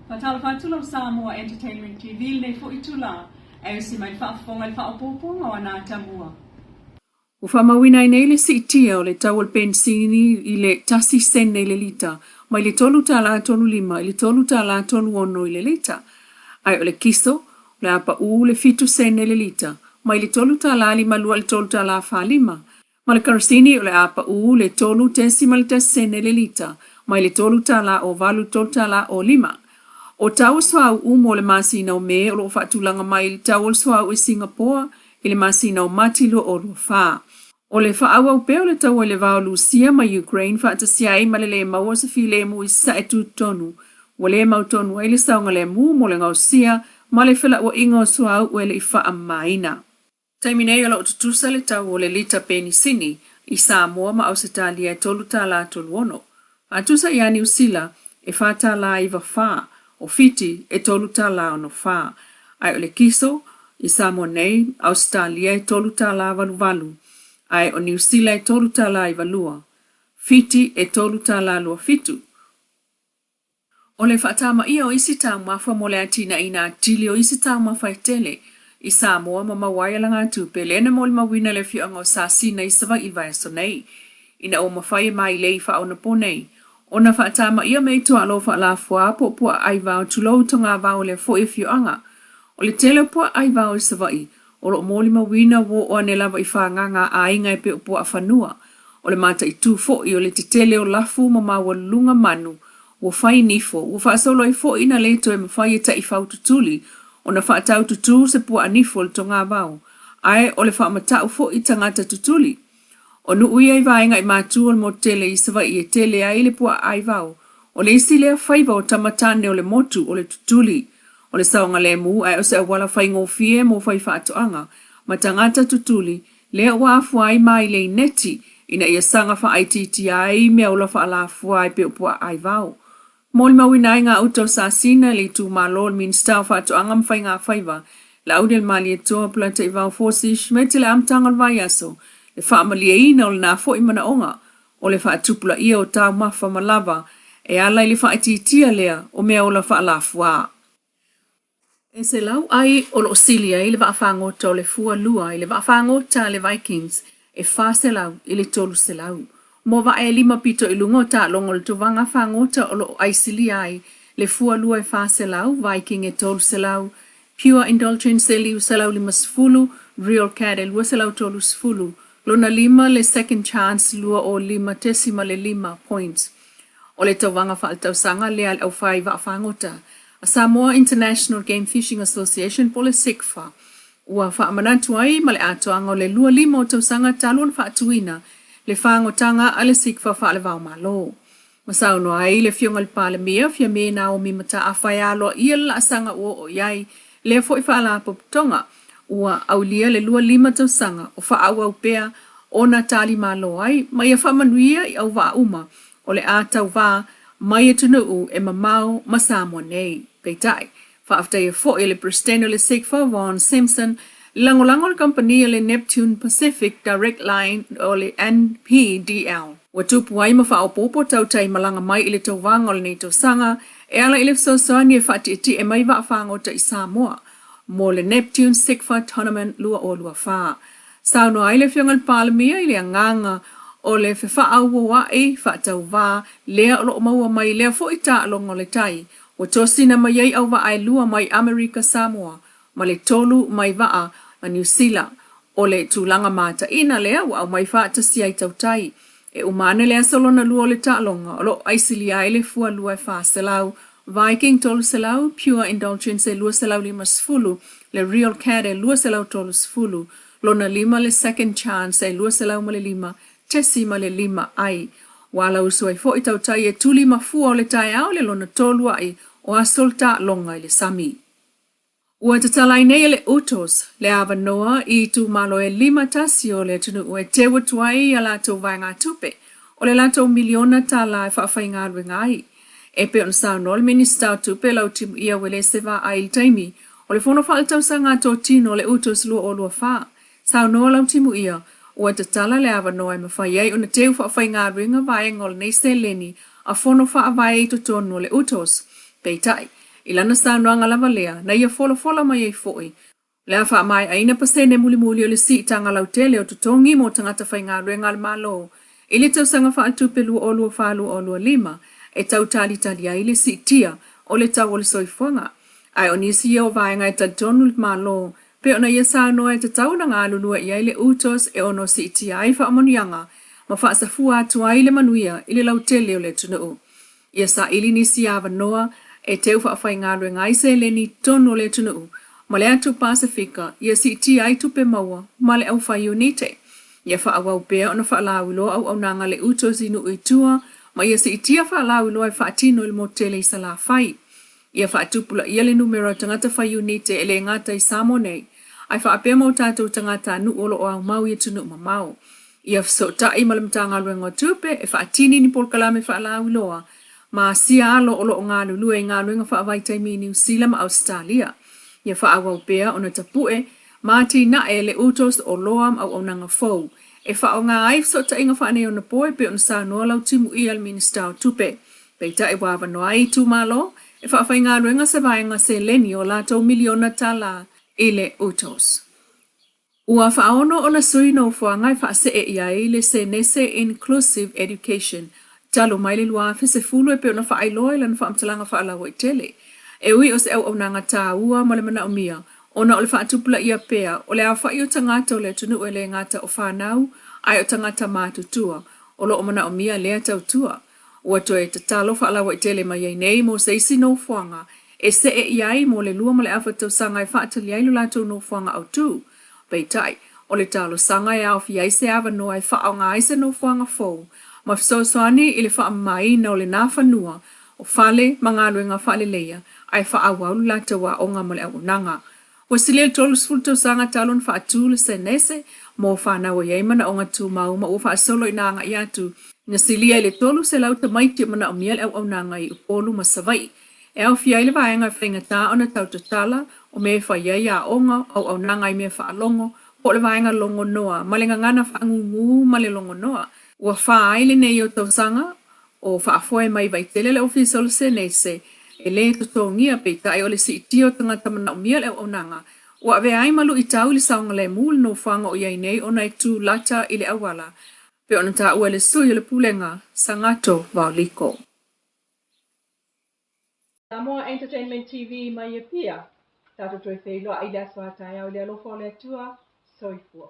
Fatala fatula Samoa Entertainment TV nei fo itula e si mai whaafonga le whaapoponga o nā tamua. Ufamawina nei le sitia o le tawal pensini i le tasi sene i le lita, mai le tolu tala tolu lima i le tolu tala tolu ono i le lita. Ai o le kiso, le apa u le fitu sene i le lita, mai le tolu tala lima lua le tolu tala fa lima. Ma le karasini o le apa u le tolu tesima le tes sene i le lita, mai le tolu tala o valu tolu tala o lima. O tau swau umo le masina o me o lo fatulanga mai le tau swau i Singapore i le masina o matilo o lo fa. O le whaawa upeo le tau le vau Lucia ma Ukraine whaatasia i male le maua sa file mu i sa e tu tonu. Wa le mau tonu e le saunga le mu mo le ngau sia ma le whila o ingo swau o le i wha maina. Taimine o la o tutusa le tau o le lita peni sini i Samoa ma Ausitalia e tolu tala tolu ono. Atusa i ani usila e whatala i wha o fiti e tolu tala ono wha. Ai o le kiso i Samoa nei Australia e tolu tala valu valu. Ai o New Zealand e tolu tala i valua. Fiti e tolu tala lua fitu. O le whaatama ia o isi tāmafa mo le atina ina atili o isi tāmafa e tele i Samoa ma mawai langa tupe le ena mo le mawina le fianga o sasina i sawa i vaeso nei. Ina o mawhai mai le i whaona po nei. O na whaatama ia mei tua alo wha fua po pua ai vau tulou tonga vau le fo i fianga. O le tele pua ai vau i sawa i. O lo moli mawina wo o ane lava i whaanganga a inga e pe o pua whanua. O le mata i tū fo i o le te tele o lafu ma maua lunga manu. Wo whai nifo, wo whaasolo i fo ina leto e mawhai e ta i whaututuli. O na whaatau tutu se pua anifo le tonga vau. Ai o le whaamatau fo i tangata tutuli. O nu uia i vaenga i mātua mo tele i sawa i e tele a ile pua ai vau. O le isi lea whaiva o tamatane o le motu o le tutuli. O le saonga le mu ai o se awala whaingo fie mo whai whaatoanga. Ma tangata tutuli, lea wafu ai mai le neti ina ia sanga wha ai titi ai mea ula wha ala fuai pe upua ai vau. Moli mawina ngā uto sa sina le tu malo min stau whaatoanga mwhai ngā whaiva. La audel mali e toa plata i vau fosish me te le amtangal vai aso. Le whaamalia ina o le nā fo i mana onga. O le whaatupula ia o tau mawha malava e ala i le whaatitia lea o mea ula wha ala fuaa. E se lau ai o lo osilia i le waafangota o le fua lua i le waafangota le Vikings e wha se lau i le tolu se lau. Mo wa e lima pito i lungota longo le tuvanga whangota o lo aisili ai le fua lua e wha se lau, Viking e tolu se lau, Pure Indulgence e liu se lau lima sfulu, Real Cat e lua se lau tolu sfulu, lona lima le Second Chance lua o lima tesima le lima points. O le tuvanga whaatau sanga le al au whai waafangota. Samoa International Game Fishing Association po le sikfa. Ua whaamanatu ai ma le atoanga o le lua lima o tausanga taluan whaatuina le whaangotanga a le sikfa wha le vau malo. Masau no ai le fionga le pale mea fia me na o mimata a whaialo ia la asanga o iai le fo i whaala poputonga. Ua aulia le lua lima tausanga o whaaua upea o na tali malo ai ma ia whamanuia i au waa uma o le atau waa mai e tunu e mamau ma Samoa nei. Peitai, whaaftai e fo e le Pristeno le Sikfa Vaughan Simpson, langolango le company le Neptune Pacific Direct Line o le NPDL. Wa tupu ai ma whaopopo tautai malanga mai i le tauwanga o le neito sanga, e ala i le sosoani e whaati e mai waafangota i Samoa, mo le Neptune Sikfa Tournament lua o lua wha. Sauno ai le fiongal palamia i le anganga o le whawaaua wa e whaatau wā, lea o lo maua mai lea fo i ta alongo le tai, o tosina mai ei au wa ai lua mai Amerika Samoa, ma le tolu mai waa a New Zealand, o le tūlanga mata ina lea wa au mai whaata si ai tau tai, e umane lea solona lua o le ta alonga, o lo aisili ai le fua lua e wha selau, Viking tolu selau, Pure Indulgence e lua selau lima sfulu, le Real Cat e lua selau tolu sfulu, lona lima le Second Chance e lua selau ma le lima, tesima le lima ai. Wala usua i fo i tau tai e tuli mafua o le tai au le lona tolu ai o asolta longa i le sami. Ua tatalai nei le utos le ava noa i tu malo e lima tasi o le tunu ue tewa tuai a lato vai ngā tupe o le lato miliona tala e whaafai ngā rui ngai. E pe on sao no le minister tupe lau timu ia wele seva a il taimi o le fono whaal sa ngā tō tino le utos lua o lua wha. Sao no lau timu ia ua tatala le ava noa e mawhai ai o na teu whaafai ngā ringa vai ngol nei se leni a fono wha avai to tono le utos. Peitai, Ilana sa noanga lava lea, na ia fola mai ei foi. Lea wha mai aina pasene muli o le si tanga lautele o tutongi mo tangata whainga ruenga le malo. Ile tau sanga wha atupelu o lua whalu o lua lima, e tau tali ai le si tia o le tau o le soifonga. Ai o nisi o vaenga e talitonu le malo, pe ona ia sa noa e te tau na ngā lulua ia ile utos e ono si tia ai wha amonianga, ma wha sa fua atu ai le manuia ile lautele o le tunuu. Ia sa ili nisi ava noa e teu wha whainga ruenga ise le ni tonu o le tunuu. Ma le atu Pasifika, ia si tia ai tupe maua, ma le au whai unite. Ia wha awau pea ona wha lau ilo au nanga le uto zinu itua, ma ia si tia wha lau ilo ai wha atino il motele i sa la whai. Ia wha atupula ia le numero tangata whai unite e le ngata i Samonei. Ai wha apea mau tātou tangata nu olo o au mau i tunu ma mau. Ia so tai malamtanga luengo tupe e wha atini ni polkalame wha lau iloa. Ma sia alo olo o ngā lulua i ngā luenga wha awaitai mi New Zealand ma Australia. Ia wha awau pea ona tapue, mati na e le utos o loam au nanga fau. E wha o ngā aif so ta inga wha ane ona poe pe ona sa noa lau timu i al minista o tupe. Pei ta e wawa noa i tu malo, e wha awhai ngā ruenga se vaenga se leni o lātou miliona tala i le utos. Ua wha ono ona sui no fua ngai wha se e ia i le se nese inclusive education. Talo mai le lua se fulu e pe ona wha ailoa ilan wha amtalanga wha alawa i tele. E ui o se au nanga tā ua ma le mana o mia, ona o le whaatupula ia pea, o le au whai o tangata o le tunu e le ngata o whanau, ai o tangata mātutua, o lo o mana o mia lea tautua. Ua toe te talo whaalawa i tele mai ei nei mo se isi no fuanga, e se e iai mo le lua ma le awha tau sanga e whaatali ai lulato no fuanga au tū. Pei tai, o le talo sanga e au fiai se awa no ai wha au ngā ise no fuanga fau, ma fisosoani i le wha mai na o le nā whanua, o fale mangaluenga fale leia, ai wha awau la te wa o ngā mole au nanga. Wa sile tolu sfulto sanga talon wha atule se nese, mo whanau e mana o ngā tū mau ma o wha solo i nanga i atu. Nga silia le tolu se lau te maiti mana o miel au nanga i upolu ma savai. E au fia ile vaenga whainga tā ona tau tala, o me wha iei a onga au nanga i me wha alongo, po le vaenga longo noa, malenga ngana wha ngungu ma le longo noa. Wa wha aile nei o tau sanga, o wha afoe mai vai tele le ofisol se nese, e le tutongia pe tai o le si tio tangata mana o mia le au nanga. Wa ve ai malu i tau li saunga le mul no whanga o iai nei ona i tū lata i le awala. Pe ona tā ua le sui o le pulenga sangato vau liko. Samoa Entertainment TV mai e pia. Tato toi whailua i le aswa tai au le alofa o le atua, soifua.